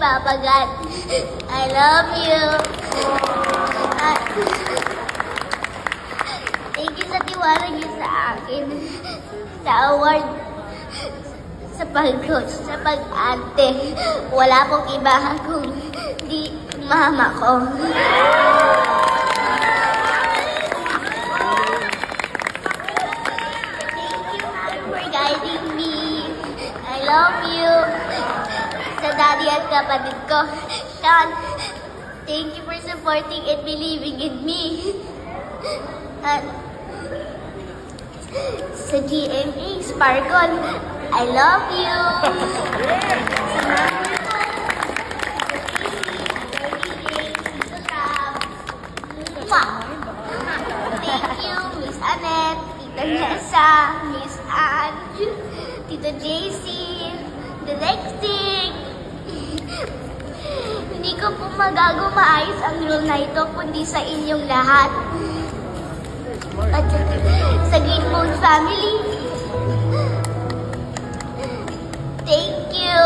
Papa God. I love you. Thank you sa tiwala niyo sa akin. Sa award. Sa pag-coach, sa pag-ante. Wala pong iba kung di mama ko. Thank you, Mom, for guiding me. I love you. Sa daddy at kapatid ko. Sean, thank you for supporting and believing in me. At sa GMA, Sparkle, I love you. Thank you, Miss Annette, Tita Nessa, Miss Anne, Tito JC, Directing. Hindi ko po magagawa ang role na ito kundi sa inyong lahat. At sa Greenbone family. Thank you.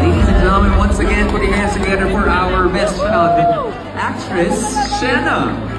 Ladies and gentlemen, once again, put your hands together for our best actress, Shanna.